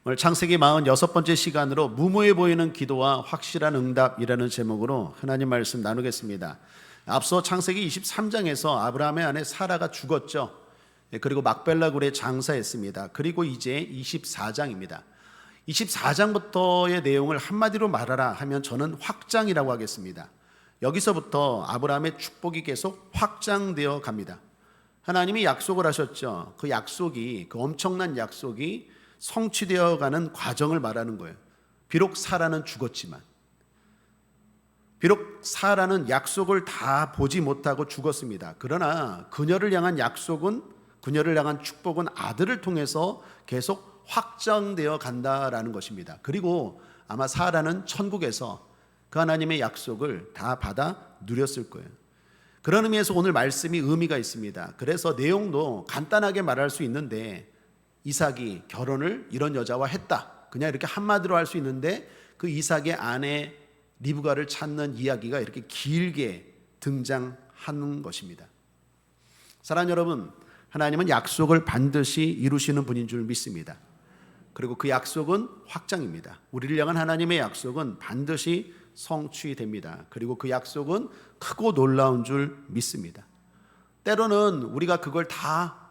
오늘 창세기 46번째 시간으로 무모해 보이는 기도와 확실한 응답이라는 제목으로 하나님 말씀 나누겠습니다. 앞서 창세기 23장에서 아브라함의 아내 사라가 죽었죠. 그리고 막벨라 굴에 장사했습니다. 그리고 이제 24장입니다. 24장부터의 내용을 한마디로 말하라 하면 저는 확장이라고 하겠습니다. 여기서부터 아브라함의 축복이 계속 확장되어 갑니다. 하나님이 약속을 하셨죠. 그 약속이, 그 엄청난 약속이 성취되어 가는 과정을 말하는 거예요. 비록 사라는 죽었지만, 비록 사라는 약속을 다 보지 못하고 죽었습니다. 그러나 그녀를 향한 약속은, 그녀를 향한 축복은 아들을 통해서 계속 확장되어 간다라는 것입니다. 그리고 아마 사라는 천국에서 그 하나님의 약속을 다 받아 누렸을 거예요. 그런 의미에서 오늘 말씀이 의미가 있습니다. 그래서 내용도 간단하게 말할 수 있는데, 이삭이 결혼을 이런 여자와 했다, 그냥 이렇게 한마디로 할 수 있는데, 그 이삭의 아내 리브가를 찾는 이야기가 이렇게 길게 등장하는 것입니다. 사랑하는 여러분, 하나님은 약속을 반드시 이루시는 분인 줄 믿습니다. 그리고 그 약속은 확장입니다. 우리를 향한 하나님의 약속은 반드시 성취됩니다. 그리고 그 약속은 크고 놀라운 줄 믿습니다. 때로는 우리가 그걸 다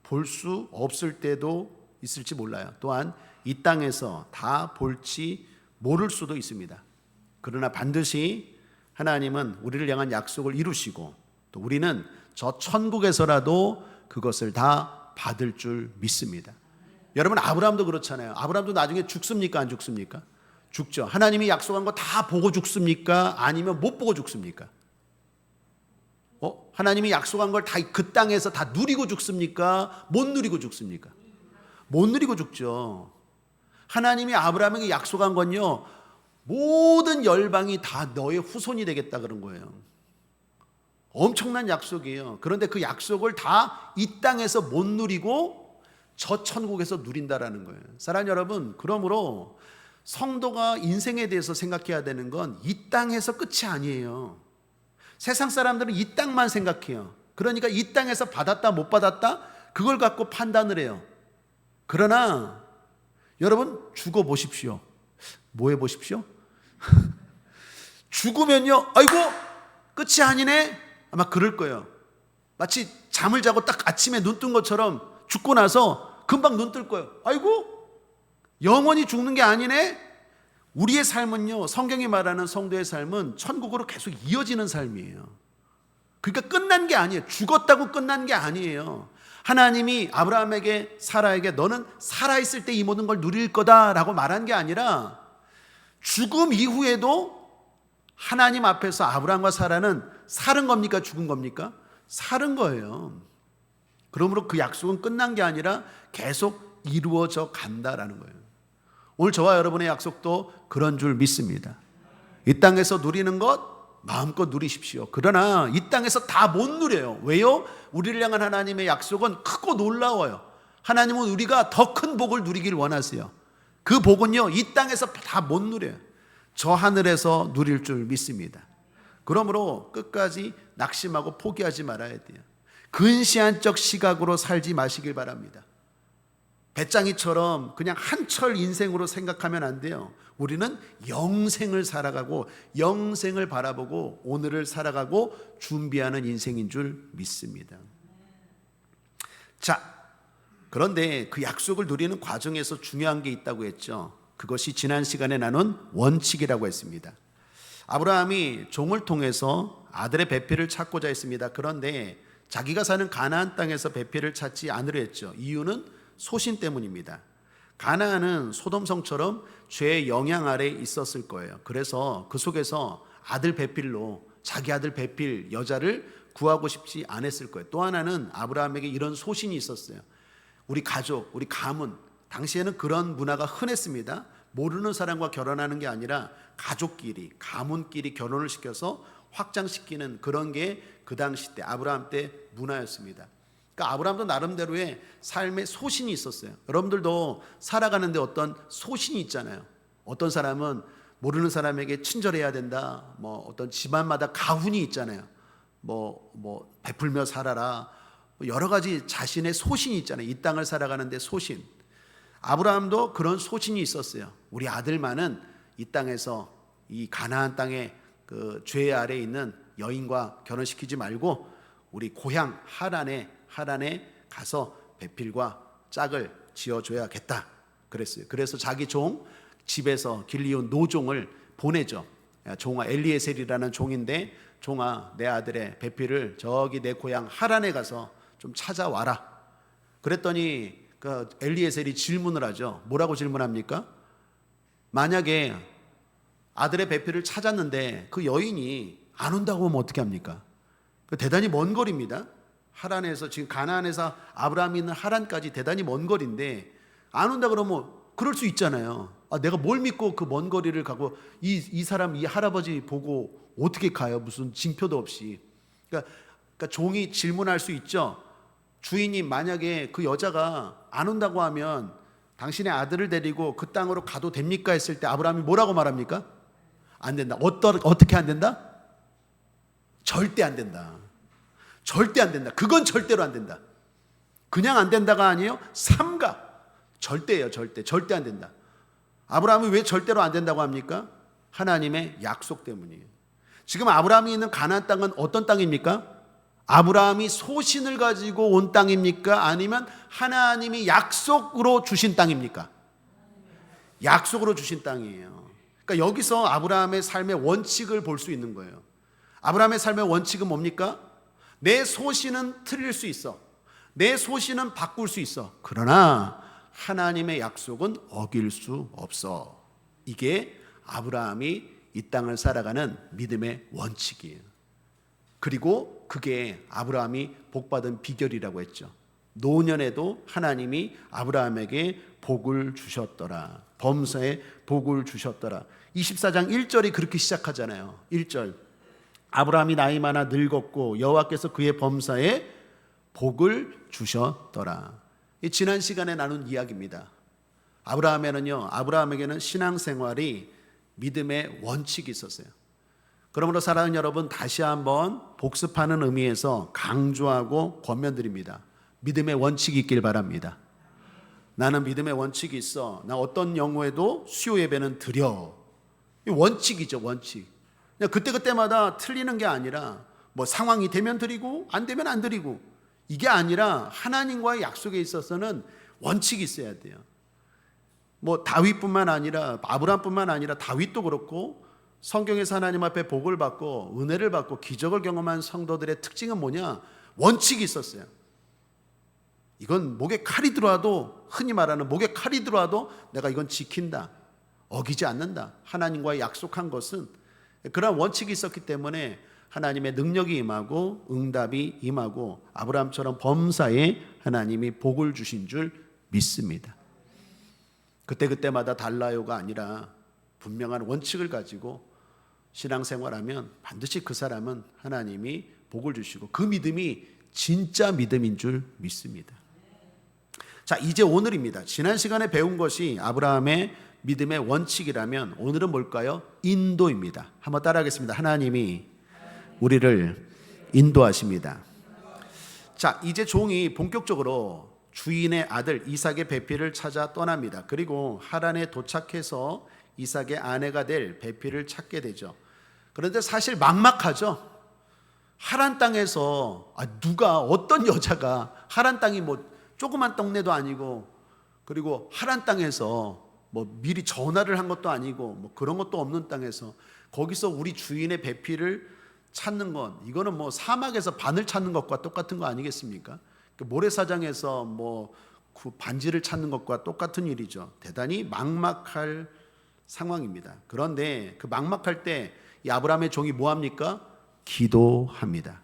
볼 수 없을 때도 있을지 몰라요. 또한 이 땅에서 다 볼지 모를 수도 있습니다. 그러나 반드시 하나님은 우리를 향한 약속을 이루시고, 또 우리는 저 천국에서라도 그것을 다 받을 줄 믿습니다. 여러분, 아브라함도 그렇잖아요. 아브라함도 나중에 죽습니까? 안 죽습니까? 죽죠. 하나님이 약속한 거 다 보고 죽습니까? 아니면 못 보고 죽습니까? 하나님이 약속한 걸 다 그 땅에서 다 누리고 죽습니까? 못 누리고 죽습니까? 못 누리고 죽죠. 하나님이 아브라함에게 약속한 건요, 모든 열방이 다 너의 후손이 되겠다 그런 거예요. 엄청난 약속이에요. 그런데 그 약속을 다 이 땅에서 못 누리고 저 천국에서 누린다라는 거예요. 사랑하는 여러분, 그러므로 성도가 인생에 대해서 생각해야 되는 건 이 땅에서 끝이 아니에요. 세상 사람들은 이 땅만 생각해요. 그러니까 이 땅에서 받았다 못 받았다 그걸 갖고 판단을 해요. 그러나 여러분, 죽어 보십시오. 뭐 해 보십시오? 죽으면요, 아이고 끝이 아니네, 아마 그럴 거예요. 마치 잠을 자고 딱 아침에 눈 뜬 것처럼 죽고 나서 금방 눈 뜰 거예요. 아이고 영원히 죽는 게 아니네. 우리의 삶은요, 성경이 말하는 성도의 삶은 천국으로 계속 이어지는 삶이에요. 그러니까 끝난 게 아니에요. 죽었다고 끝난 게 아니에요. 하나님이 아브라함에게, 사라에게 너는 살아있을 때 이 모든 걸 누릴 거다라고 말한 게 아니라, 죽음 이후에도 하나님 앞에서 아브라함과 사라는 살은 겁니까? 죽은 겁니까? 살은 거예요. 그러므로 그 약속은 끝난 게 아니라 계속 이루어져 간다라는 거예요. 오늘 저와 여러분의 약속도 그런 줄 믿습니다. 이 땅에서 누리는 것 마음껏 누리십시오. 그러나 이 땅에서 다 못 누려요. 왜요? 우리를 향한 하나님의 약속은 크고 놀라워요. 하나님은 우리가 더 큰 복을 누리길 원하세요. 그 복은요, 이 땅에서 다 못 누려요. 저 하늘에서 누릴 줄 믿습니다. 그러므로 끝까지 낙심하고 포기하지 말아야 돼요. 근시안적 시각으로 살지 마시길 바랍니다. 배짱이처럼 그냥 한철 인생으로 생각하면 안 돼요. 우리는 영생을 살아가고 영생을 바라보고 오늘을 살아가고 준비하는 인생인 줄 믿습니다. 자, 그런데 그 약속을 누리는 과정에서 중요한 게 있다고 했죠. 그것이 지난 시간에 나눈 원칙이라고 했습니다. 아브라함이 종을 통해서 아들의 배필을 찾고자 했습니다. 그런데 자기가 사는 가나안 땅에서 배필을 찾지 않으려 했죠. 이유는 소신 때문입니다. 가나안은 소돔성처럼 죄의 영향 아래에 있었을 거예요. 그래서 그 속에서 아들 배필로 자기 아들 배필 여자를 구하고 싶지 않았을 거예요. 또 하나는 아브라함에게 이런 소신이 있었어요. 우리 가족, 우리 가문, 당시에는 그런 문화가 흔했습니다. 모르는 사람과 결혼하는 게 아니라 가족끼리, 가문끼리 결혼을 시켜서 확장시키는 그런 게 그 당시 때, 아브라함 때 문화였습니다. 그러니까 아브라함도 나름대로의 삶의 소신이 있었어요. 여러분들도 살아가는데 어떤 소신이 있잖아요. 어떤 사람은 모르는 사람에게 친절해야 된다. 어떤 집안마다 가훈이 있잖아요. 베풀며 살아라. 여러 가지 자신의 소신이 있잖아요. 이 땅을 살아가는데 소신. 아브라함도 그런 소신이 있었어요. 우리 아들만은 이 땅에서, 이 가나안 땅에 그 죄 아래에 있는 여인과 결혼시키지 말고 우리 고향 하란에 가서 배필과 짝을 지어줘야겠다 그랬어요. 그래서 자기 종, 집에서 길리온 노종을 보내죠. 종아, 엘리에셀이라는 종인데, 종아, 내 아들의 배필을 저기 내 고향 하란에 가서 좀 찾아와라. 그랬더니 그 엘리에셀이 질문을 하죠. 뭐라고 질문합니까? 만약에 아들의 배필을 찾았는데 그 여인이 안 온다고 하면 어떻게 합니까? 대단히 먼 거리입니다. 하란에서, 지금 가나안에서 아브라함이 있는 하란까지 대단히 먼 거리인데 안 온다 그러면 그럴 수 있잖아요. 내가 뭘 믿고 그 먼 거리를 가고 이 사람, 이 할아버지 보고 어떻게 가요? 무슨 징표도 없이. 그러니까 종이 질문할 수 있죠. 주인이 만약에 그 여자가 안 온다고 하면 당신의 아들을 데리고 그 땅으로 가도 됩니까? 했을 때 아브라함이 뭐라고 말합니까? 안 된다. 어떻게 안 된다? 절대 안 된다. 절대 안 된다. 그건 절대로 안 된다. 그냥 안 된다가 아니에요. 삼가. 절대예요. 절대 안 된다. 아브라함이 왜 절대로 안 된다고 합니까? 하나님의 약속 때문이에요. 지금 아브라함이 있는 가나안 땅은 어떤 땅입니까? 아브라함이 소신을 가지고 온 땅입니까? 아니면 하나님이 약속으로 주신 땅입니까? 약속으로 주신 땅이에요. 그러니까 여기서 아브라함의 삶의 원칙을 볼 수 있는 거예요. 아브라함의 삶의 원칙은 뭡니까? 내 소신은 틀릴 수 있어. 내 소신은 바꿀 수 있어. 그러나 하나님의 약속은 어길 수 없어. 이게 아브라함이 이 땅을 살아가는 믿음의 원칙이에요. 그리고 그게 아브라함이 복받은 비결이라고 했죠. 노년에도 하나님이 아브라함에게 복을 주셨더라. 범사에 복을 주셨더라. 24장 1절이 그렇게 시작하잖아요. 1절. 아브라함이 나이 많아 늙었고 여호와께서 그의 범사에 복을 주셨더라. 이 지난 시간에 나눈 이야기입니다. 아브라함에게는 신앙생활이 믿음의 원칙이 있었어요. 그러므로 사랑하는 여러분, 다시 한번 복습하는 의미에서 강조하고 권면드립니다. 믿음의 원칙이 있길 바랍니다. 나는 믿음의 원칙이 있어. 나 어떤 경우에도 수요 예배는 드려. 이 원칙이죠, 원칙. 그냥 그때그때마다 틀리는 게 아니라 뭐 상황이 되면 드리고 안 되면 안 드리고, 이게 아니라 하나님과의 약속에 있어서는 원칙이 있어야 돼요. 뭐 다윗뿐만 아니라, 아브라함뿐만 아니라 다윗도 그렇고, 성경에서 하나님 앞에 복을 받고 은혜를 받고 기적을 경험한 성도들의 특징은 뭐냐? 원칙이 있었어요. 이건 목에 칼이 들어와도, 흔히 말하는 목에 칼이 들어와도 내가 이건 지킨다, 어기지 않는다. 하나님과의 약속한 것은 그런 원칙이 있었기 때문에 하나님의 능력이 임하고 응답이 임하고 아브라함처럼 범사에 하나님이 복을 주신 줄 믿습니다. 그때그때마다 달라요가 아니라 분명한 원칙을 가지고 신앙생활하면 반드시 그 사람은 하나님이 복을 주시고, 그 믿음이 진짜 믿음인 줄 믿습니다. 자, 이제 오늘입니다. 지난 시간에 배운 것이 아브라함의 믿음의 원칙이라면 오늘은 뭘까요? 인도입니다. 한번 따라하겠습니다. 하나님이 우리를 인도하십니다. 자, 이제 종이 본격적으로 주인의 아들 이삭의 배필을 찾아 떠납니다. 그리고 하란에 도착해서 이삭의 아내가 될 배필을 찾게 되죠. 그런데 사실 막막하죠. 하란 땅에서 어떤 여자가, 하란 땅이 뭐 조그만 동네도 아니고, 그리고 하란 땅에서 뭐 미리 전화를 한 것도 아니고 뭐 그런 것도 없는 땅에서 거기서 우리 주인의 배필을 찾는 건, 이거는 뭐 사막에서 바늘 찾는 것과 똑같은 거 아니겠습니까? 모래사장에서 뭐 그 반지를 찾는 것과 똑같은 일이죠. 대단히 막막할 상황입니다. 그런데 그 막막할 때 이 아브라함의 종이 뭐합니까? 기도합니다.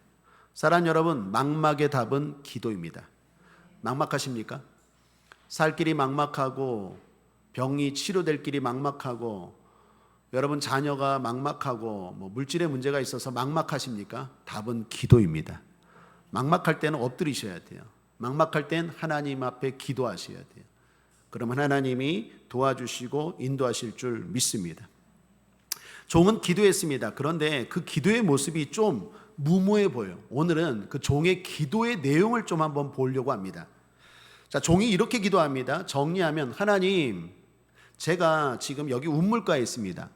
사랑하는 여러분, 막막의 답은 기도입니다. 막막하십니까? 살 길이 막막하고, 병이 치료될 길이 막막하고, 여러분 자녀가 막막하고, 뭐 물질의 문제가 있어서 막막하십니까? 답은 기도입니다. 막막할 때는 엎드리셔야 돼요. 막막할 땐 하나님 앞에 기도하셔야 돼요. 그러면 하나님이 도와주시고 인도하실 줄 믿습니다. 종은 기도했습니다. 그런데 그 기도의 모습이 좀 무모해 보여요. 오늘은 그 종의 기도의 내용을 좀 한번 보려고 합니다. 자, 자, 종이 이렇게 기도합니다. 정리하면, 하나님, 제가 지금 여기 운물가에 있습니다.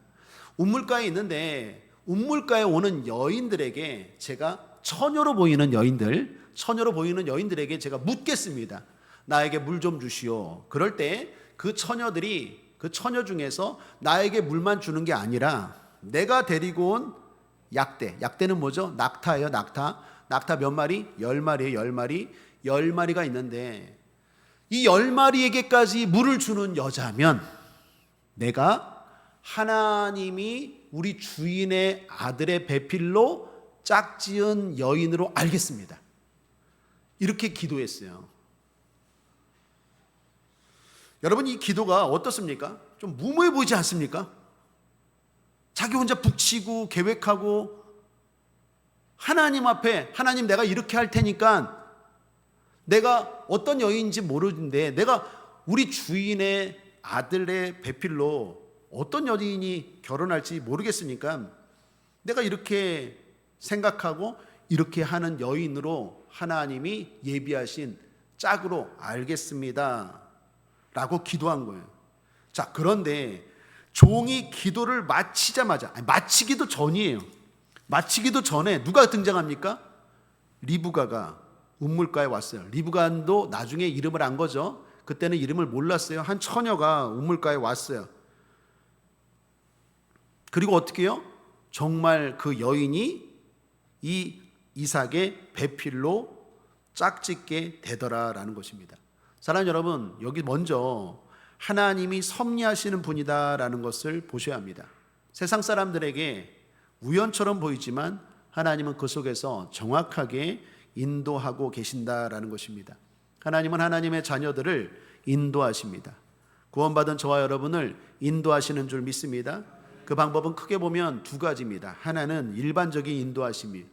운물가에 있는데 운물가에 오는 여인들에게 제가 처녀로 보이는 여인들에게 제가 묻겠습니다. 나에게 물 좀 주시오. 그럴 때 그 처녀 중에서 나에게 물만 주는 게 아니라 내가 데리고 온 약대는 뭐죠? 낙타예요. 낙타 몇 마리? 10마리예요. 10마리가 있는데 이 10마리에게까지 물을 주는 여자면 내가 하나님이 우리 주인의 아들의 배필로 짝지은 여인으로 알겠습니다. 이렇게 기도했어요. 여러분, 이 기도가 어떻습니까? 좀 무모해 보이지 않습니까? 자기 혼자 북치고 계획하고 하나님 앞에, 하나님 내가 이렇게 할 테니까, 내가 어떤 여인인지 모르는데 내가 우리 주인의 아들의 배필로 어떤 여인이 결혼할지 모르겠으니까 내가 이렇게 생각하고 이렇게 하는 여인으로 하나님이 예비하신 짝으로 알겠습니다 라고 기도한 거예요. 자, 그런데 종이 기도를 마치기도 전에 누가 등장합니까? 리브가가 운물가에 왔어요. 리브가도 나중에 이름을 안 거죠. 그때는 이름을 몰랐어요. 한 처녀가 운물가에 왔어요. 그리고 어떻게 해요? 정말 그 여인이 이 이삭의 배필로 짝짓게 되더라라는 것입니다. 사랑하는 여러분, 여기 먼저 하나님이 섭리하시는 분이다라는 것을 보셔야 합니다. 세상 사람들에게 우연처럼 보이지만 하나님은 그 속에서 정확하게 인도하고 계신다라는 것입니다. 하나님은 하나님의 자녀들을 인도하십니다. 구원받은 저와 여러분을 인도하시는 줄 믿습니다. 그 방법은 크게 보면 두 가지입니다. 하나는 일반적인 인도하심이,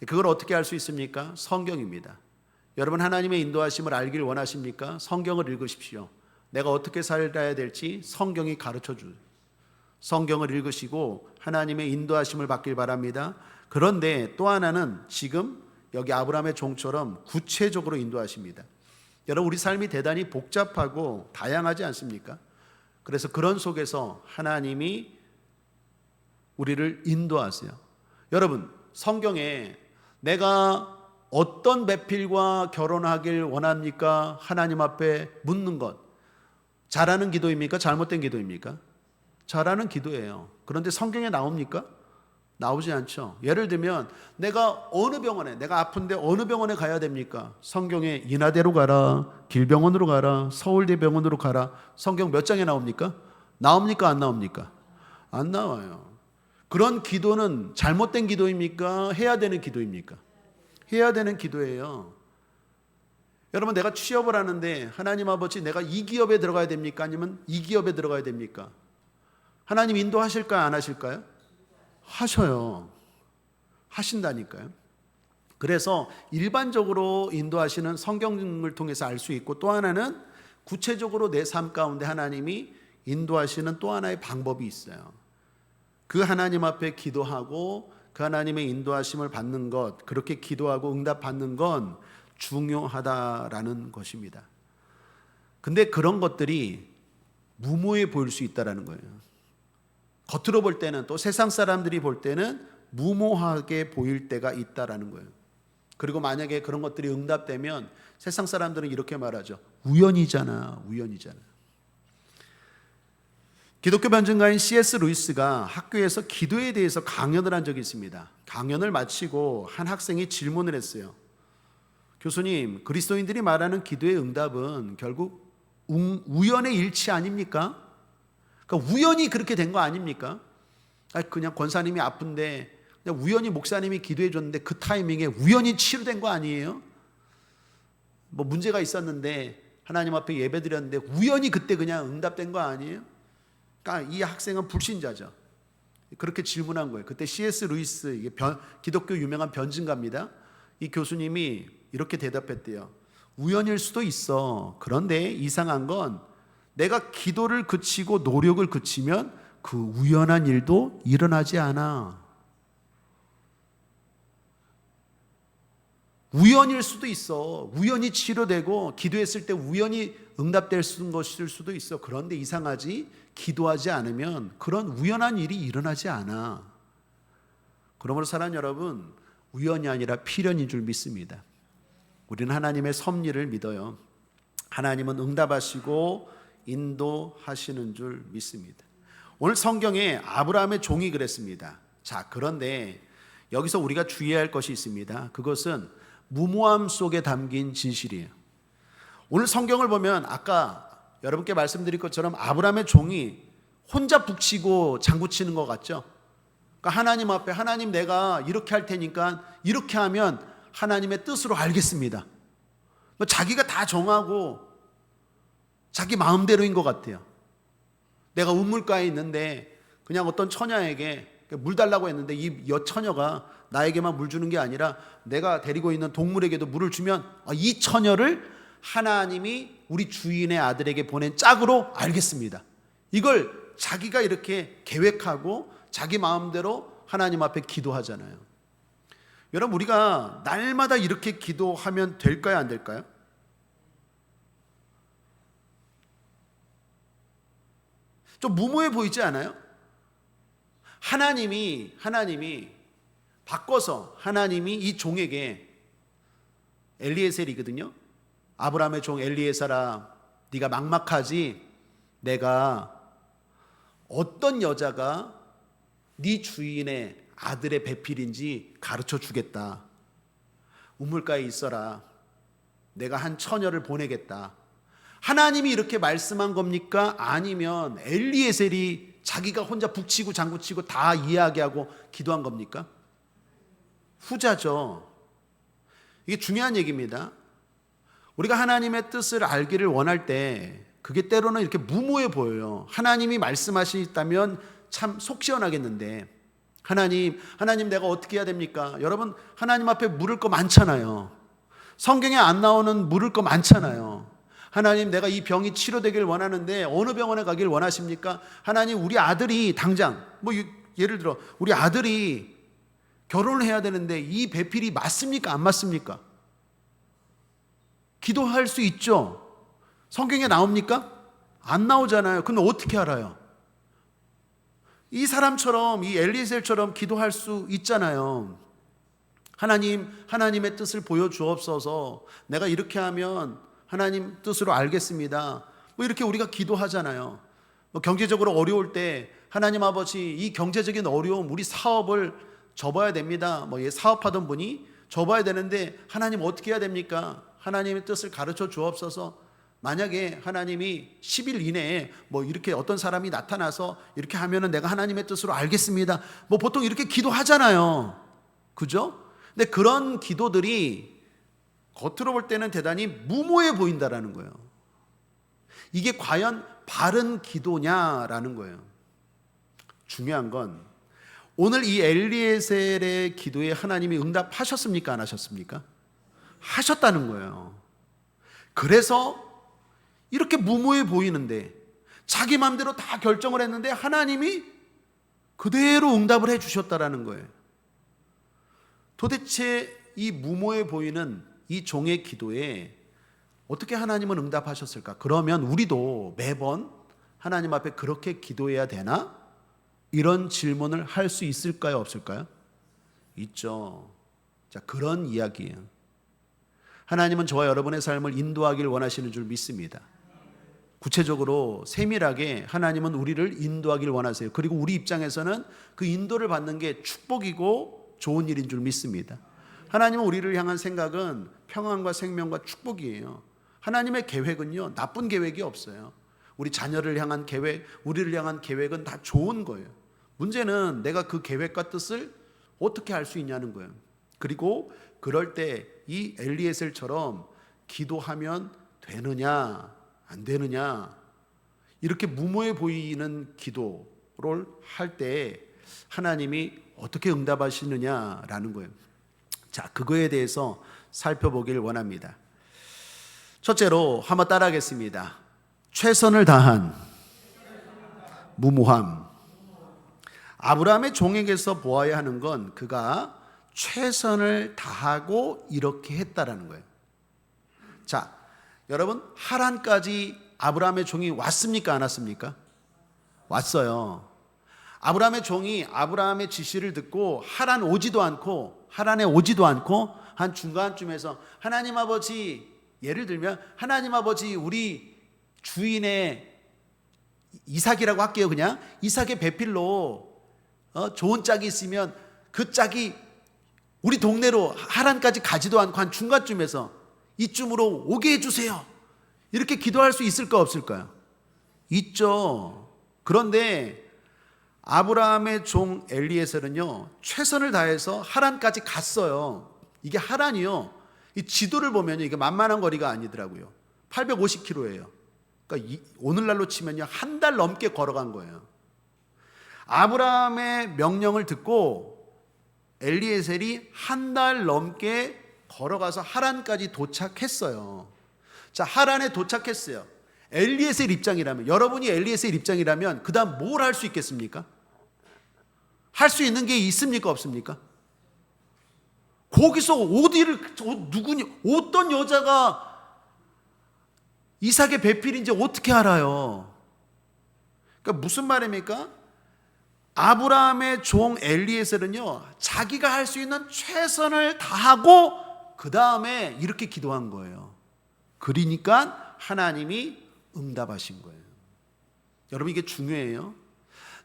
그걸 어떻게 알 수 있습니까? 성경입니다. 여러분, 하나님의 인도하심을 알길 원하십니까? 성경을 읽으십시오. 내가 어떻게 살아야 될지 성경이 가르쳐 줘요. 성경을 읽으시고 하나님의 인도하심을 받길 바랍니다. 그런데 또 하나는 지금 여기 아브라함의 종처럼 구체적으로 인도하십니다. 여러분, 우리 삶이 대단히 복잡하고 다양하지 않습니까? 그래서 그런 속에서 하나님이 우리를 인도하세요. 여러분, 성경에 내가 어떤 배필과 결혼하길 원합니까? 하나님 앞에 묻는 것, 잘하는 기도입니까? 잘못된 기도입니까? 잘하는 기도예요. 그런데 성경에 나옵니까? 나오지 않죠. 예를 들면 내가 아픈데 어느 병원에 가야 됩니까? 성경에 인하대로 가라, 길병원으로 가라, 서울대병원으로 가라. 성경 몇 장에 나옵니까? 나옵니까? 안 나옵니까? 안 나와요. 그런 기도는 잘못된 기도입니까? 해야 되는 기도입니까? 해야 되는 기도예요. 여러분, 내가 취업을 하는데 하나님 아버지, 내가 이 기업에 들어가야 됩니까? 아니면 이 기업에 들어가야 됩니까? 하나님 인도하실까요? 안 하실까요? 하셔요. 하신다니까요. 그래서 일반적으로 인도하시는 성경을 통해서 알 수 있고, 또 하나는 구체적으로 내 삶 가운데 하나님이 인도하시는 또 하나의 방법이 있어요. 그 하나님 앞에 기도하고 그 하나님의 인도하심을 받는 것, 그렇게 기도하고 응답받는 건 중요하다라는 것입니다. 근데 그런 것들이 무모해 보일 수 있다는 거예요. 겉으로 볼 때는, 또 세상 사람들이 볼 때는 무모하게 보일 때가 있다는 거예요. 그리고 만약에 그런 것들이 응답되면 세상 사람들은 이렇게 말하죠. 우연이잖아. 기독교 변증가인 C.S. 루이스가 학교에서 기도에 대해서 강연을 한 적이 있습니다. 강연을 마치고 한 학생이 질문을 했어요. 교수님, 그리스도인들이 말하는 기도의 응답은 결국 우연의 일치 아닙니까? 그러니까 우연히 그렇게 된 거 아닙니까? 그냥 권사님이 아픈데 그냥 우연히 목사님이 기도해 줬는데 그 타이밍에 우연히 치료된 거 아니에요? 뭐 문제가 있었는데 하나님 앞에 예배 드렸는데 우연히 그때 그냥 응답된 거 아니에요? 그러니까 이 학생은 불신자죠. 그렇게 질문한 거예요. 그때 C.S. 루이스, 기독교 유명한 변증가입니다. 이 교수님이 이렇게 대답했대요. 우연일 수도 있어. 그런데 이상한 건 내가 기도를 그치고 노력을 그치면 그 우연한 일도 일어나지 않아. 우연일 수도 있어. 우연히 치료되고 기도했을 때 우연히 응답될 것일 수도 있어. 그런데 이상하지? 기도하지 않으면 그런 우연한 일이 일어나지 않아. 그러므로 사랑하는 여러분, 우연이 아니라 필연인 줄 믿습니다. 우리는 하나님의 섭리를 믿어요. 하나님은 응답하시고 인도하시는 줄 믿습니다. 오늘 성경에 아브라함의 종이 그랬습니다. 자, 그런데 여기서 우리가 주의해야 할 것이 있습니다. 그것은 무모함 속에 담긴 진실이에요. 오늘 성경을 보면 아까 여러분께 말씀드린 것처럼 아브라함의 종이 혼자 북치고 장구치는 것 같죠? 그러니까 하나님 앞에, 하나님 내가 이렇게 할 테니까 이렇게 하면 하나님의 뜻으로 알겠습니다. 자기가 다 정하고 자기 마음대로인 것 같아요. 내가 우물가에 있는데 그냥 어떤 처녀에게 물 달라고 했는데 이 여처녀가 나에게만 물 주는 게 아니라 내가 데리고 있는 동물에게도 물을 주면 이 처녀를 하나님이 우리 주인의 아들에게 보낸 짝으로 알겠습니다. 이걸 자기가 이렇게 계획하고 자기 마음대로 하나님 앞에 기도하잖아요. 여러분, 우리가 날마다 이렇게 기도하면 될까요, 안 될까요? 좀 무모해 보이지 않아요? 하나님이 바꿔서 하나님이 이 종에게, 엘리에셀이거든요. 아브라함의 종 엘리에셀아, 네가 막막하지? 내가 어떤 여자가 네 주인의 아들의 배필인지 가르쳐 주겠다. 우물가에 있어라. 내가 한 처녀를 보내겠다. 하나님이 이렇게 말씀한 겁니까? 아니면 엘리에셀이 자기가 혼자 북치고 장구치고 다 이야기하고 기도한 겁니까? 후자죠. 이게 중요한 얘기입니다. 우리가 하나님의 뜻을 알기를 원할 때 그게 때로는 이렇게 무모해 보여요. 하나님이 말씀하시다면 참 속 시원하겠는데, 하나님 내가 어떻게 해야 됩니까? 여러분, 하나님 앞에 물을 거 많잖아요. 성경에 안 나오는 물을 거 많잖아요. 하나님, 내가 이 병이 치료되길 원하는데 어느 병원에 가길 원하십니까? 하나님, 우리 아들이 당장, 예를 들어 우리 아들이 결혼을 해야 되는데 이 배필이 맞습니까? 안 맞습니까? 기도할 수 있죠. 성경에 나옵니까? 안 나오잖아요. 근데 어떻게 알아요? 이 사람처럼, 이 엘리에셀처럼 기도할 수 있잖아요. 하나님의 뜻을 보여주옵소서. 내가 이렇게 하면 하나님 뜻으로 알겠습니다. 이렇게 우리가 기도하잖아요. 경제적으로 어려울 때 하나님 아버지, 이 경제적인 어려움, 우리 사업을 접어야 됩니다. 사업하던 분이 접어야 되는데 하나님 어떻게 해야 됩니까? 하나님의 뜻을 가르쳐 주옵소서. 만약에 하나님이 10일 이내에 이렇게 어떤 사람이 나타나서 이렇게 하면은 내가 하나님의 뜻으로 알겠습니다. 보통 이렇게 기도하잖아요. 그죠? 근데 그런 기도들이 겉으로 볼 때는 대단히 무모해 보인다라는 거예요. 이게 과연 바른 기도냐라는 거예요. 중요한 건 오늘 이 엘리에셀의 기도에 하나님이 응답하셨습니까? 안 하셨습니까? 하셨다는 거예요. 그래서 이렇게 무모해 보이는데, 자기 마음대로 다 결정을 했는데 하나님이 그대로 응답을 해 주셨다라는 거예요. 도대체 이 무모해 보이는 이 종의 기도에 어떻게 하나님은 응답하셨을까? 그러면 우리도 매번 하나님 앞에 그렇게 기도해야 되나? 이런 질문을 할 수 있을까요? 없을까요? 있죠. 자, 그런 이야기예요. 하나님은 저와 여러분의 삶을 인도하길 원하시는 줄 믿습니다. 구체적으로 세밀하게 하나님은 우리를 인도하길 원하세요. 그리고 우리 입장에서는 그 인도를 받는 게 축복이고 좋은 일인 줄 믿습니다. 하나님은 우리를 향한 생각은 평안과 생명과 축복이에요. 하나님의 계획은요, 나쁜 계획이 없어요. 우리 자녀를 향한 계획, 우리를 향한 계획은 다 좋은 거예요. 문제는 내가 그 계획과 뜻을 어떻게 할 수 있냐는 거예요. 그리고 그럴 때 이 엘리에셀처럼 기도하면 되느냐 안 되느냐, 이렇게 무모해 보이는 기도를 할 때 하나님이 어떻게 응답하시느냐라는 거예요. 자, 그거에 대해서 살펴보길 원합니다. 첫째로 한번 따라하겠습니다. 최선을 다한 무모함. 아브라함의 종에게서 보아야 하는 건 그가 최선을 다하고 이렇게 했다라는 거예요. 자, 여러분, 하란까지 아브라함의 종이 왔습니까? 안 왔습니까? 왔어요. 아브라함의 종이 아브라함의 지시를 듣고 하란에 오지도 않고 한 중간쯤에서 하나님 아버지, 예를 들면 하나님 아버지, 우리 주인의 이삭이라고 할게요. 그냥 이삭의 배필로 좋은 짝이 있으면 그 짝이 우리 동네로 하란까지 가지도 않고 한 중간쯤에서 이쯤으로 오게 해주세요. 이렇게 기도할 수 있을까 없을까요? 있죠. 그런데 아브라함의 종 엘리에셀은요, 최선을 다해서 하란까지 갔어요. 이게 하란이요, 이 지도를 보면요, 이게 만만한 거리가 아니더라고요. 850km예요. 그러니까 오늘날로 치면요, 한 달 넘게 걸어간 거예요. 아브라함의 명령을 듣고 엘리에셀이 한 달 넘게 걸어가서 하란까지 도착했어요. 자, 하란에 도착했어요. 엘리에셀 입장이라면, 여러분이 엘리에셀 입장이라면 그 다음 뭘 할 수 있겠습니까? 할 수 있는 게 있습니까? 없습니까? 거기서 어떤 여자가 이삭의 배필인지 어떻게 알아요? 그러니까 무슨 말입니까? 아브라함의 종 엘리에셀은요, 자기가 할 수 있는 최선을 다하고 그 다음에 이렇게 기도한 거예요. 그러니까 하나님이 응답하신 거예요. 여러분, 이게 중요해요.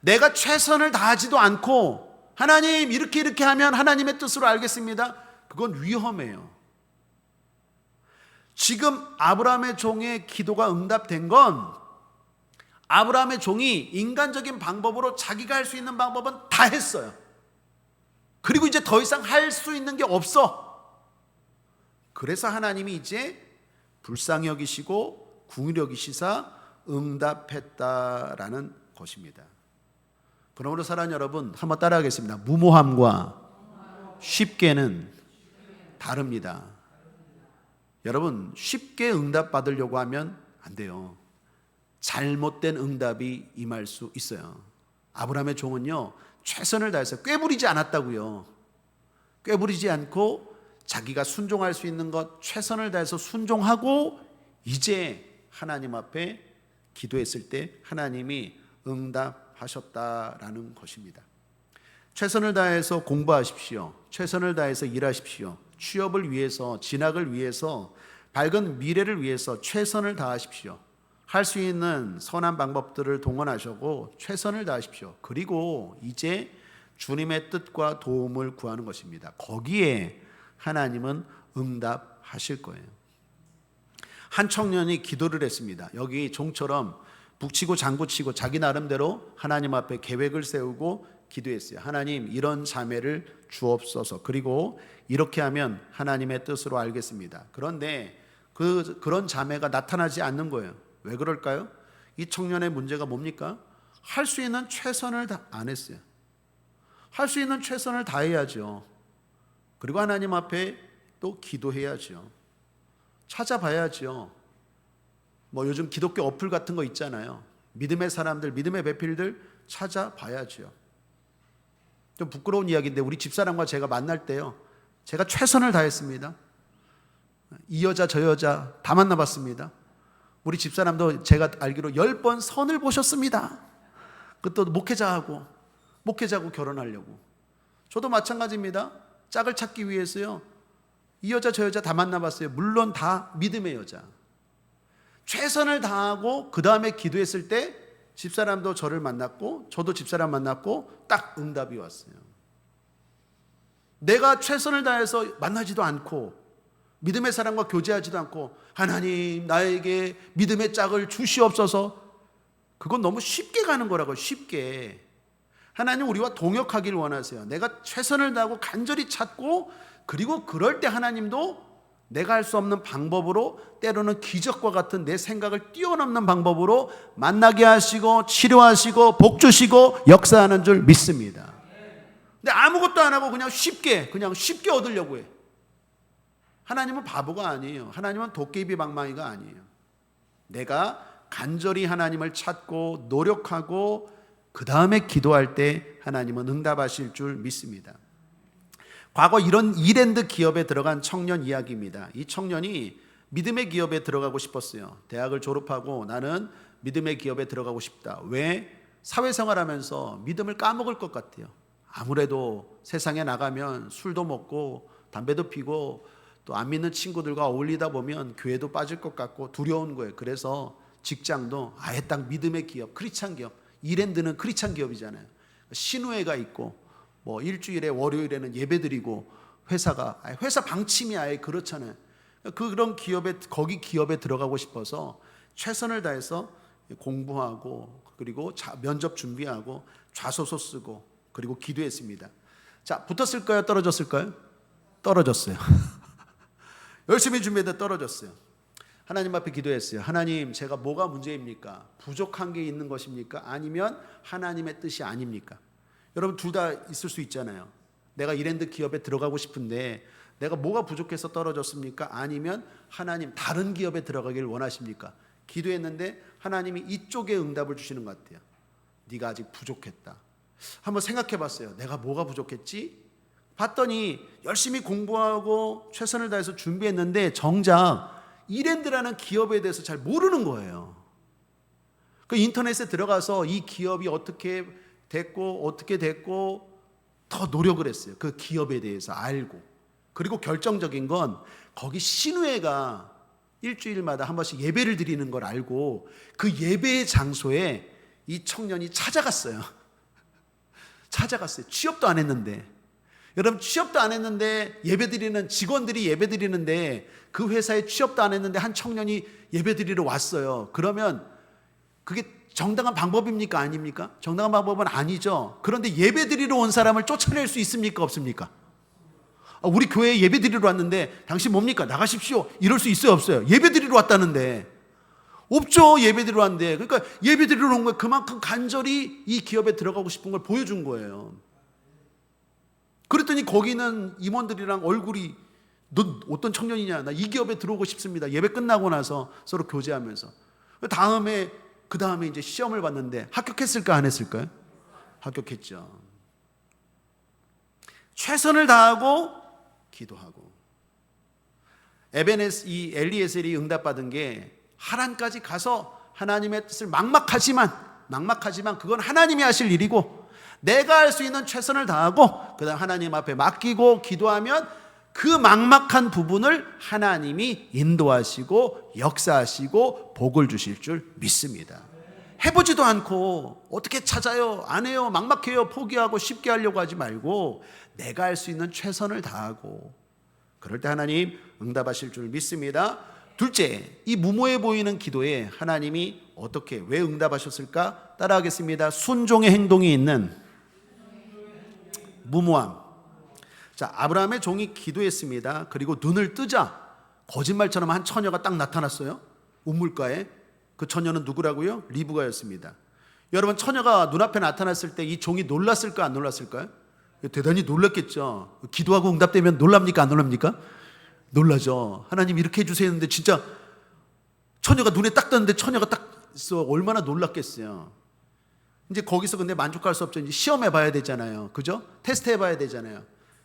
내가 최선을 다하지도 않고 하나님 이렇게 하면 하나님의 뜻으로 알겠습니다, 그건 위험해요. 지금 아브라함의 종의 기도가 응답된 건 아브라함의 종이 인간적인 방법으로 자기가 할 수 있는 방법은 다 했어요. 그리고 이제 더 이상 할 수 있는 게 없어. 그래서 하나님이 이제 불쌍히 여기시고 긍휼히 여기시사 응답했다라는 것입니다. 그러므로 사랑하는 여러분, 한번 따라하겠습니다. 무모함과 쉽게는 다릅니다. 여러분, 쉽게 응답받으려고 하면 안 돼요. 잘못된 응답이 임할 수 있어요. 아브라함의 종은요, 최선을 다해서 꾀부리지 않았다고요. 꾀부리지 않고 자기가 순종할 수 있는 것 최선을 다해서 순종하고 이제 하나님 앞에 기도했을 때 하나님이 응답하셨다라는 것입니다. 최선을 다해서 공부하십시오. 최선을 다해서 일하십시오. 취업을 위해서, 진학을 위해서, 밝은 미래를 위해서 최선을 다하십시오. 할 수 있는 선한 방법들을 동원하시고 최선을 다하십시오. 그리고 이제 주님의 뜻과 도움을 구하는 것입니다. 거기에 하나님은 응답하실 거예요. 한 청년이 기도를 했습니다. 여기 종처럼 북치고 장구치고 자기 나름대로 하나님 앞에 계획을 세우고 기도했어요. 하나님, 이런 자매를 주옵소서. 그리고 이렇게 하면 하나님의 뜻으로 알겠습니다. 그런데 그런 자매가 나타나지 않는 거예요. 왜 그럴까요? 이 청년의 문제가 뭡니까? 할 수 있는 최선을 다 안 했어요. 할 수 있는 최선을 다해야죠. 그리고 하나님 앞에 또 기도해야죠. 찾아봐야죠. 요즘 기독교 어플 같은 거 있잖아요. 믿음의 사람들, 믿음의 배필들 찾아봐야죠. 좀 부끄러운 이야기인데 우리 집사람과 제가 만날 때요, 제가 최선을 다했습니다. 이 여자 저 여자 다 만나봤습니다. 우리 집사람도 제가 알기로 10번 선을 보셨습니다. 그것도 목회자하고 결혼하려고. 저도 마찬가지입니다. 짝을 찾기 위해서요, 이 여자 저 여자 다 만나봤어요. 물론 다 믿음의 여자. 최선을 다하고 그 다음에 기도했을 때 집사람도 저를 만났고 저도 집사람 만났고 딱 응답이 왔어요. 내가 최선을 다해서 만나지도 않고 믿음의 사람과 교제하지도 않고 하나님 나에게 믿음의 짝을 주시옵소서, 그건 너무 쉽게 가는 거라고요. 쉽게. 하나님 우리와 동역하길 원하세요. 내가 최선을 다하고 간절히 찾고, 그리고 그럴 때 하나님도 내가 할 수 없는 방법으로, 때로는 기적과 같은 내 생각을 뛰어넘는 방법으로 만나게 하시고 치료하시고 복 주시고 역사하는 줄 믿습니다. 근데 아무것도 안 하고 그냥 쉽게 얻으려고 해. 하나님은 바보가 아니에요. 하나님은 도깨비 방망이가 아니에요. 내가 간절히 하나님을 찾고 노력하고 그 다음에 기도할 때 하나님은 응답하실 줄 믿습니다. 과거 이런 이랜드 기업에 들어간 청년 이야기입니다. 이 청년이 믿음의 기업에 들어가고 싶었어요. 대학을 졸업하고 나는 믿음의 기업에 들어가고 싶다. 왜? 사회생활하면서 믿음을 까먹을 것 같아요. 아무래도 세상에 나가면 술도 먹고 담배도 피고 또 안 믿는 친구들과 어울리다 보면 교회도 빠질 것 같고 두려운 거예요. 그래서 직장도 아예 딱 믿음의 기업, 크리스찬 기업. 이랜드는 크리스찬 기업이잖아요. 신우회가 있고 뭐 일주일에 월요일에는 예배드리고 회사 방침이 아예 그렇잖아요. 그런 기업에, 거기 기업에 들어가고 싶어서 최선을 다해서 공부하고 그리고 면접 준비하고 좌소서 쓰고 그리고 기도했습니다. 자, 붙었을까요? 떨어졌을까요? 떨어졌어요. 열심히 준비해도 떨어졌어요. 하나님 앞에 기도했어요. 하나님, 제가 뭐가 문제입니까? 부족한 게 있는 것입니까? 아니면 하나님의 뜻이 아닙니까? 여러분 둘 다 있을 수 있잖아요. 내가 이랜드 기업에 들어가고 싶은데 내가 뭐가 부족해서 떨어졌습니까? 아니면 하나님 다른 기업에 들어가길 원하십니까? 기도했는데 하나님이 이쪽에 응답을 주시는 것 같아요. 네가 아직 부족했다. 한번 생각해 봤어요. 내가 뭐가 부족했지? 봤더니 열심히 공부하고 최선을 다해서 준비했는데 정작 이랜드라는 기업에 대해서 잘 모르는 거예요. 그 인터넷에 들어가서 이 기업이 어떻게 됐고 더 노력을 했어요. 그 기업에 대해서 알고. 그리고 결정적인 건 거기 신우회가 일주일마다 한 번씩 예배를 드리는 걸 알고 그 예배의 장소에 이 청년이 찾아갔어요. 취업도 안 했는데. 여러분 취업도 안 했는데 예배드리는 직원들이 예배드리는데 그 회사에 취업도 안 했는데 한 청년이 예배드리러 왔어요. 그러면 그게 정당한 방법입니까? 아닙니까? 정당한 방법은 아니죠. 그런데 예배드리러 온 사람을 쫓아낼 수 있습니까? 없습니까? 우리 교회에 예배드리러 왔는데 당신 뭡니까? 나가십시오. 이럴 수 있어요? 없어요? 예배드리러 왔다는데. 없죠. 예배드리러 왔는데. 그러니까 예배드리러 온 거예요. 그만큼 간절히 이 기업에 들어가고 싶은 걸 보여준 거예요. 그랬더니 거기는 임원들이랑 얼굴이 너 어떤 청년이냐? 나 이 기업에 들어오고 싶습니다. 예배 끝나고 나서 서로 교제하면서. 그 다음에 이제 시험을 봤는데 합격했을까 안 했을까요? 합격했죠. 최선을 다하고 기도하고. 이 엘리에셀이 응답받은 게 하란까지 가서 하나님의 뜻을 막막하지만 그건 하나님이 하실 일이고 내가 할 수 있는 최선을 다하고 그다음 하나님 앞에 맡기고 기도하면 그 막막한 부분을 하나님이 인도하시고 역사하시고 복을 주실 줄 믿습니다. 해보지도 않고 어떻게 찾아요? 안 해요? 막막해요? 포기하고 쉽게 하려고 하지 말고 내가 할 수 있는 최선을 다하고 그럴 때 하나님 응답하실 줄 믿습니다. 둘째, 이 무모해 보이는 기도에 하나님이 어떻게 왜 응답하셨을까? 따라하겠습니다. 순종의 행동이 있는 무모함. 자, 아브라함의 종이 기도했습니다. 그리고 눈을 뜨자 거짓말처럼 한 처녀가 딱 나타났어요. 우물가에. 그 처녀는 누구라고요? 리브가였습니다. 여러분 처녀가 눈앞에 나타났을 때 이 종이 놀랐을까 안 놀랐을까요? 대단히 놀랐겠죠. 기도하고 응답되면 놀랍니까 안 놀랍니까? 놀라죠. 하나님 이렇게 해주세요 했는데 진짜 처녀가 눈에 딱 떴는데 처녀가 딱 있어. 얼마나 놀랐겠어요. 이제 거기서 근데 만족할 수 없죠. 이제 시험해 봐야 되잖아요. 그죠? 테스트 해봐야 되잖아요.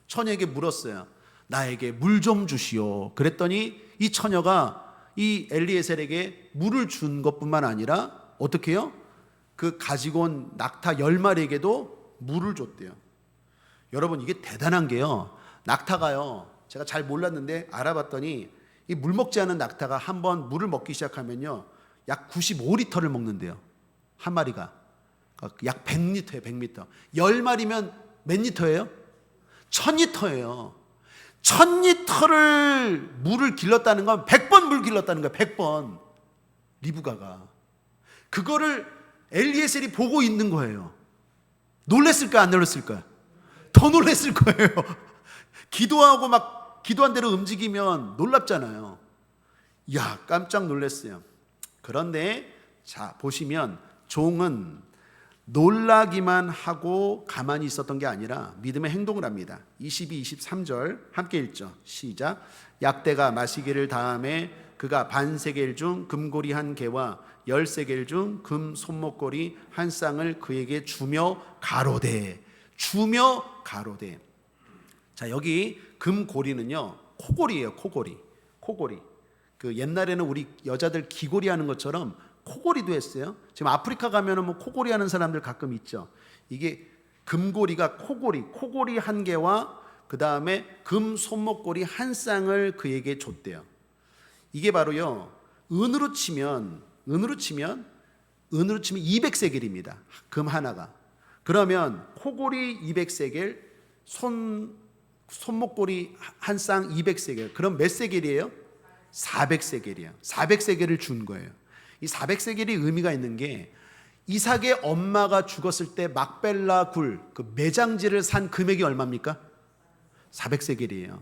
처녀에게 물었어요. 나에게 물 좀 주시오. 그랬더니 이 처녀가 이 엘리에셀에게 물을 준 것뿐만 아니라 어떻게 해요? 그 가지고 온 낙타 10마리에게도 물을 줬대요. 여러분 이게 대단한 게요. 낙타가요. 제가 잘 몰랐는데 알아봤더니 이 물 먹지 않은 낙타가 한번 물을 먹기 시작하면요. 약 95리터를 먹는데요. 한 마리가. 약 100리터예요. 100리터. 10마리면 몇 리터예요? 1000리터예요. 1000리터를 물을 길렀다는 건 100번 물 길렀다는 거예요. 100번. 리브가가. 그거를 엘리에셀이 보고 있는 거예요. 놀랬을까 안 놀랬을까요? 더 놀랬을 거예요. 기도하고 막 기도한 대로 움직이면 놀랍잖아요. 야, 깜짝 놀랐어요. 그런데 자, 보시면 종은 놀라기만 하고 가만히 있었던 게 아니라 믿음의 행동을 합니다. 22, 23절 함께 읽죠. 시작. 약대가 마시기를 다함에 그가 반세겔 중 금고리 한 개와 10세겔 중 금 손목고리 한 쌍을 그에게 주며 가로되 자, 여기 금고리는요, 코골이에요. 코골이. 그 옛날에는 우리 여자들 귀걸이 하는 것처럼 코골이도 했어요. 지금 아프리카 가면은 뭐 코골이 하는 사람들 가끔 있죠. 이게 금고리가 코골이 한 개와 그 다음에 금 손목고리 한 쌍을 그에게 줬대요. 이게 바로요, 은으로 치면 200세겔입니다. 금 하나가. 그러면 코골이 200세겔, 손목고리 한 쌍 200세겔. 그럼 몇 세겔이에요? 400세겔이에요. 400세겔을 준 거예요. 이 400세겔이 의미가 있는 게 이삭의 엄마가 죽었을 때 막벨라 그 매장지를 산 금액이 얼마입니까? 400세겔이에요.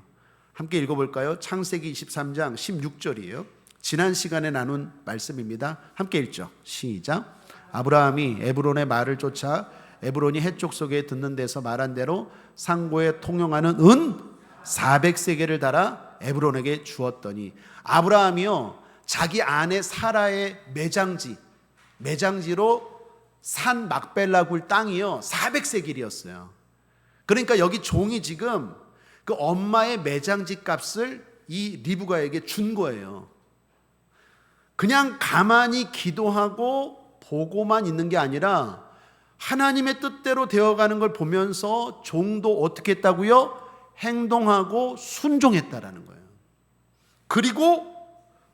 함께 읽어볼까요? 창세기 23장 16절이에요. 지난 시간에 나눈 말씀입니다. 함께 읽죠. 시작. 아브라함이 에브론의 말을 쫓아 에브론이 해쪽 속에 듣는 데서 말한 대로 상고에 통용하는 은 400세겔을 달아 에브론에게 주었더니, 아브라함이요, 자기 아내 사라의 매장지로 산 막벨라굴 땅이요 400세겔이었어요. 그러니까 여기 종이 지금 그 엄마의 매장지 값을 이 리브가에게 준 거예요. 그냥 가만히 기도하고 보고만 있는 게 아니라 하나님의 뜻대로 되어가는 걸 보면서 종도 어떻게 했다고요? 행동하고 순종했다라는 거예요. 그리고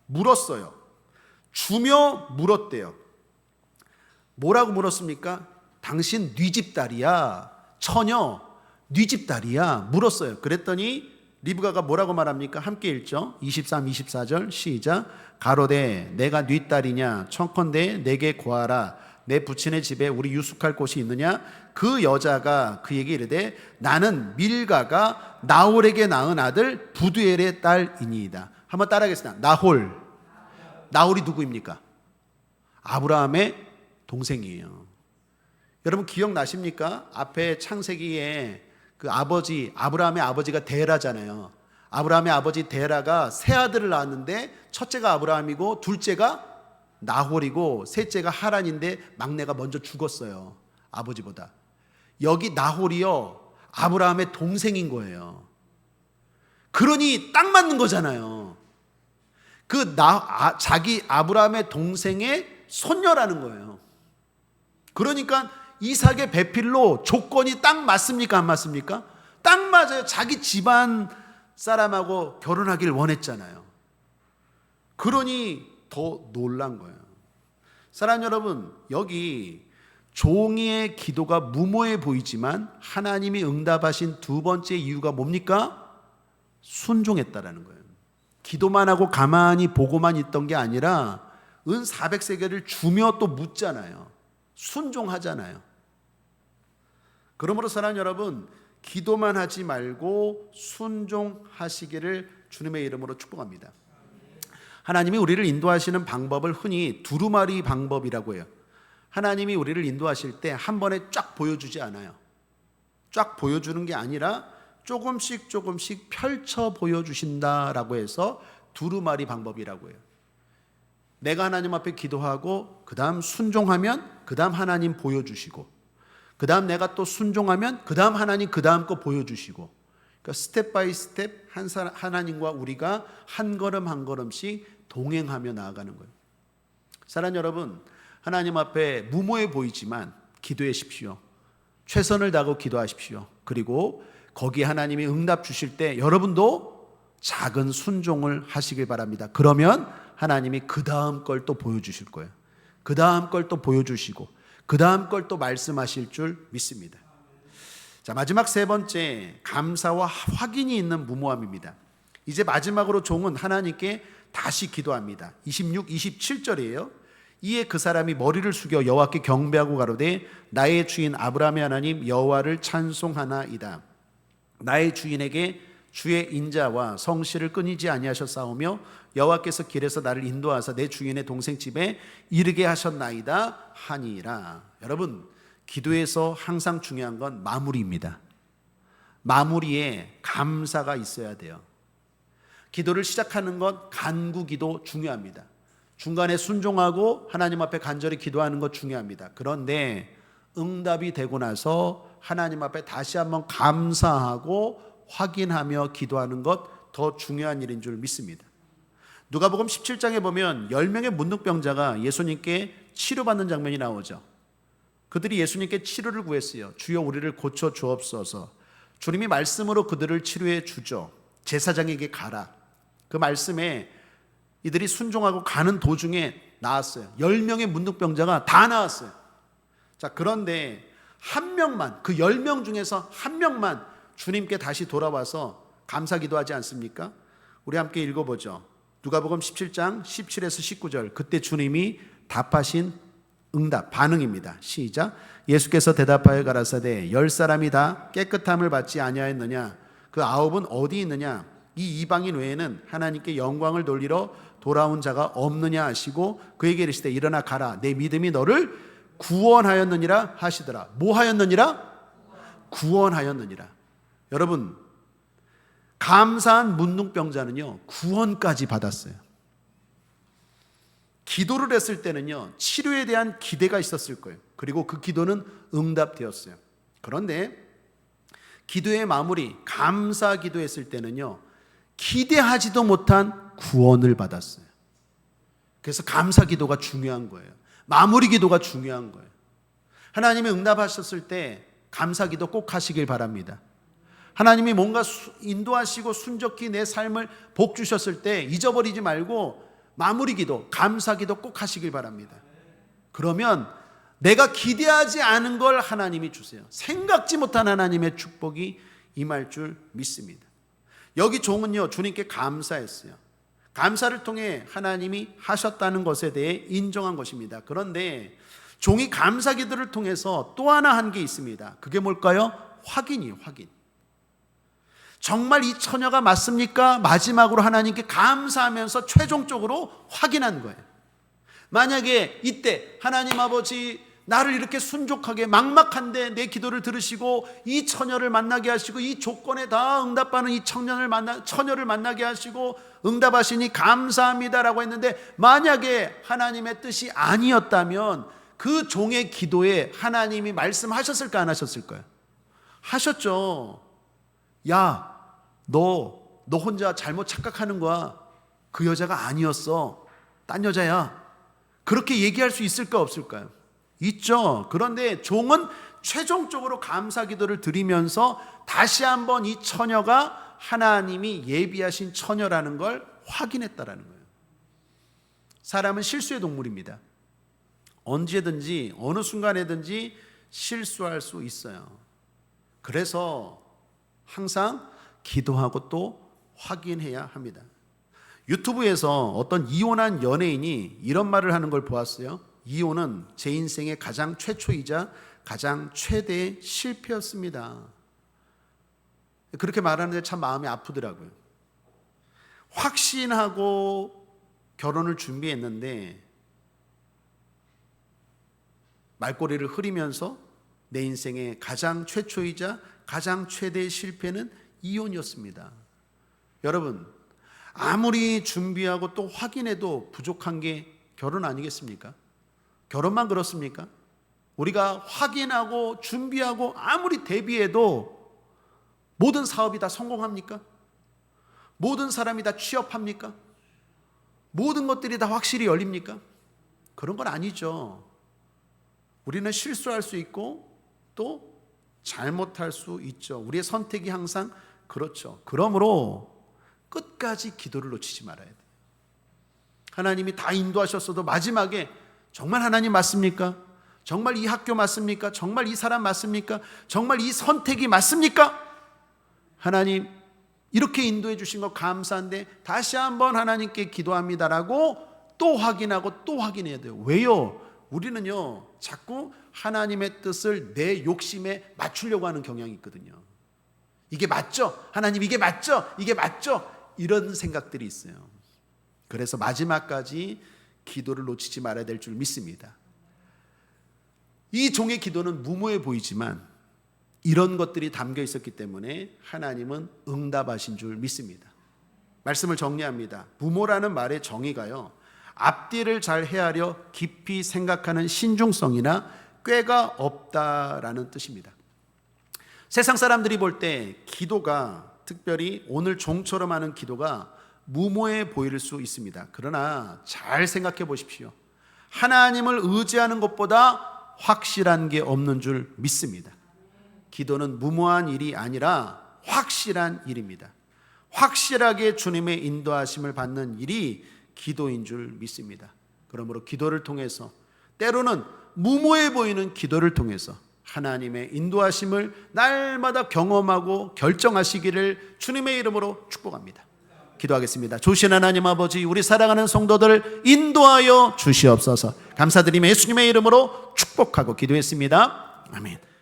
물었어요. 주며 물었대요. 뭐라고 물었습니까? 당신 네 집 딸이야. 처녀 네 집 딸이야. 물었어요. 그랬더니 리브가가 뭐라고 말합니까? 함께 읽죠. 23, 24절 시작. 가로되 내가 네 딸이냐? 청컨대 내게 구하라. 내 부친의 집에 우리 유숙할 곳이 있느냐? 그 여자가 그에게 이르되 나는 밀가가 나홀에게 낳은 아들 부두엘의 딸이니이다. 한번 따라하겠습니다. 나홀이 누구입니까? 아브라함의 동생이에요. 여러분 기억나십니까? 앞에 창세기에 그 아버지, 아브라함의 아버지가 데라잖아요. 아브라함의 아버지 데라가 세 아들을 낳았는데 첫째가 아브라함이고 둘째가 나홀이고 셋째가 하란인데 막내가 먼저 죽었어요. 아버지보다. 여기 나홀이요, 아브라함의 동생인 거예요. 그러니 딱 맞는 거잖아요. 자기 아브라함의 동생의 손녀라는 거예요. 그러니까 이삭의 배필로 조건이 딱 맞습니까? 안 맞습니까? 딱 맞아요. 자기 집안 사람하고 결혼하길 원했잖아요. 그러니 더 놀란 거예요. 사랑 여러분, 여기 종이의 기도가 무모해 보이지만 하나님이 응답하신 두 번째 이유가 뭡니까? 순종했다라는 거예요. 기도만 하고 가만히 보고만 있던 게 아니라 은 400세겔을 주며 또 묻잖아요. 순종하잖아요. 그러므로 사랑 여러분, 기도만 하지 말고 순종하시기를 주님의 이름으로 축복합니다. 하나님이 우리를 인도하시는 방법을 흔히 두루마리 방법이라고 해요. 하나님이 우리를 인도하실 때 한 번에 쫙 보여주지 않아요. 쫙 보여주는 게 아니라 조금씩 펼쳐 보여주신다라고 해서 두루마리 방법이라고 해요. 내가 하나님 앞에 기도하고 그 다음 순종하면 그 다음 하나님 보여주시고, 그 다음 내가 또 순종하면 그 다음 하나님 그 다음 거 보여주시고, 그러니까 스텝 바이 스텝 하나님과 우리가 한 걸음 한 걸음씩 동행하며 나아가는 거예요. 사랑하는 여러분, 하나님 앞에 무모해 보이지만 기도하십시오. 최선을 다하고 기도하십시오. 그리고 거기 하나님이 응답 주실 때 여러분도 작은 순종을 하시길 바랍니다. 그러면 하나님이 그 다음 걸 또 보여주실 거예요. 그 다음 걸 또 보여주시고 그 다음 걸 또 말씀하실 줄 믿습니다. 자, 마지막 세 번째, 감사와 확인이 있는 무모함입니다. 이제 마지막으로 종은 하나님께 다시 기도합니다. 26, 27절이에요. 이에 그 사람이 머리를 숙여 여호와께 경배하고 가로되 나의 주인 아브라함의 하나님 여호와를 찬송하나이다. 나의 주인에게 주의 인자와 성실을 끊이지 아니하셨사오며 여호와께서 길에서 나를 인도하사 내 주인의 동생 집에 이르게 하셨나이다 하니라. 여러분, 기도에서 항상 중요한 건 마무리입니다. 마무리에 감사가 있어야 돼요. 기도를 시작하는 것 간구기도 중요합니다. 중간에 순종하고 하나님 앞에 간절히 기도하는 것 중요합니다. 그런데 응답이 되고 나서 하나님 앞에 다시 한번 감사하고 확인하며 기도하는 것 더 중요한 일인 줄 믿습니다. 누가복음 17장에 보면 10명의 문둥병자가 예수님께 치료받는 장면이 나오죠. 그들이 예수님께 치료를 구했어요. 주여 우리를 고쳐 주옵소서. 주님이 말씀으로 그들을 치료해 주죠. 제사장에게 가라. 그 말씀에 이들이 순종하고 가는 도중에 나왔어요. 10명의 문둥병자가 다 나왔어요. 자, 그런데 한 명만, 그 10명 중에서 한 명만 주님께 다시 돌아와서 감사 기도하지 않습니까? 우리 함께 읽어보죠. 누가복음 17장 17에서 19절. 그때 주님이 답하신 응답, 반응입니다. 시작. 예수께서 대답하여 가라사대 10사람이 다 깨끗함을 받지 아니하였느냐? 그 9은 어디 있느냐? 이 이방인 외에는 하나님께 영광을 돌리러 돌아온 자가 없느냐 하시고 그에게 이르시되 일어나 가라. 내 믿음이 너를 구원하였느니라 하시더라. 뭐 하였느니라? 구원하였느니라. 여러분, 감사한 문둥병자는요, 구원까지 받았어요. 기도를 했을 때는요, 치료에 대한 기대가 있었을 거예요. 그리고 그 기도는 응답되었어요. 그런데 기도의 마무리, 감사 기도했을 때는요, 기대하지도 못한 구원을 받았어요. 그래서 감사 기도가 중요한 거예요. 마무리 기도가 중요한 거예요. 하나님이 응답하셨을 때 감사 기도 꼭 하시길 바랍니다. 하나님이 뭔가 인도하시고 순적히 내 삶을 복 주셨을 때 잊어버리지 말고 마무리 기도, 감사 기도 꼭 하시길 바랍니다. 그러면 내가 기대하지 않은 걸 하나님이 주세요. 생각지 못한 하나님의 축복이 임할 줄 믿습니다. 여기 종은요, 주님께 감사했어요. 감사를 통해 하나님이 하셨다는 것에 대해 인정한 것입니다. 그런데 종이 감사 기도를 통해서 또 하나 한 게 있습니다. 그게 뭘까요? 확인이에요, 확인. 정말 이 처녀가 맞습니까? 마지막으로 하나님께 감사하면서 최종적으로 확인한 거예요. 만약에 이때 하나님 아버지 나를 이렇게 순종하게 막막한데 내 기도를 들으시고 이 처녀를 만나게 하시고 이 조건에 다 응답하는 이 처녀를 만나게 하시고 응답하시니 감사합니다라고 했는데 만약에 하나님의 뜻이 아니었다면 그 종의 기도에 하나님이 말씀하셨을까 안 하셨을까요? 하셨죠. 야, 너 혼자 잘못 착각하는 거야. 그 여자가 아니었어. 딴 여자야. 그렇게 얘기할 수 있을까 없을까요? 있죠. 그런데 종은 최종적으로 감사 기도를 드리면서 다시 한번 이 처녀가 하나님이 예비하신 처녀라는 걸 확인했다라는 거예요. 사람은 실수의 동물입니다. 언제든지 어느 순간에든지 실수할 수 있어요. 그래서 항상 기도하고 또 확인해야 합니다. 유튜브에서 어떤 이혼한 연예인이 이런 말을 하는 걸 보았어요. 이혼은 제 인생의 가장 최초이자 가장 최대의 실패였습니다. 그렇게 말하는데 참 마음이 아프더라고요. 확신하고 결혼을 준비했는데 말꼬리를 흐리면서 내 인생의 가장 최초이자 가장 최대의 실패는 이혼이었습니다. 여러분, 아무리 준비하고 또 확인해도 부족한 게 결혼 아니겠습니까? 결혼만 그렇습니까? 우리가 확인하고 준비하고 아무리 대비해도 모든 사업이 다 성공합니까? 모든 사람이 다 취업합니까? 모든 것들이 다 확실히 열립니까? 그런 건 아니죠. 우리는 실수할 수 있고 또 잘못할 수 있죠. 우리의 선택이 항상 그렇죠. 그러므로 끝까지 기도를 놓치지 말아야 돼요. 하나님이 다 인도하셨어도 마지막에 정말 하나님 맞습니까? 정말 이 학교 맞습니까? 정말 이 사람 맞습니까? 정말 이 선택이 맞습니까? 하나님 이렇게 인도해 주신 거 감사한데 다시 한번 하나님께 기도합니다라고 또 확인하고 또 확인해야 돼요. 왜요? 우리는요 자꾸 하나님의 뜻을 내 욕심에 맞추려고 하는 경향이 있거든요. 이게 맞죠? 하나님 이게 맞죠? 이게 맞죠? 이런 생각들이 있어요. 그래서 마지막까지 기도를 놓치지 말아야 될 줄 믿습니다. 이 종의 기도는 무모해 보이지만 이런 것들이 담겨 있었기 때문에 하나님은 응답하신 줄 믿습니다. 말씀을 정리합니다. 무모라는 말의 정의가요, 앞뒤를 잘 헤아려 깊이 생각하는 신중성이나 꾀가 없다라는 뜻입니다. 세상 사람들이 볼 때 기도가 특별히 오늘 종처럼 하는 기도가 무모해 보일 수 있습니다. 그러나 잘 생각해 보십시오. 하나님을 의지하는 것보다 확실한 게 없는 줄 믿습니다. 기도는 무모한 일이 아니라 확실한 일입니다. 확실하게 주님의 인도하심을 받는 일이 기도인 줄 믿습니다. 그러므로 기도를 통해서, 때로는 무모해 보이는 기도를 통해서 하나님의 인도하심을 날마다 경험하고 결정하시기를 주님의 이름으로 축복합니다. 기도하겠습니다. 좋으신 하나님 아버지, 우리 사랑하는 성도들을 인도하여 주시옵소서. 감사드리며 예수님의 이름으로 축복하고 기도했습니다. 아멘.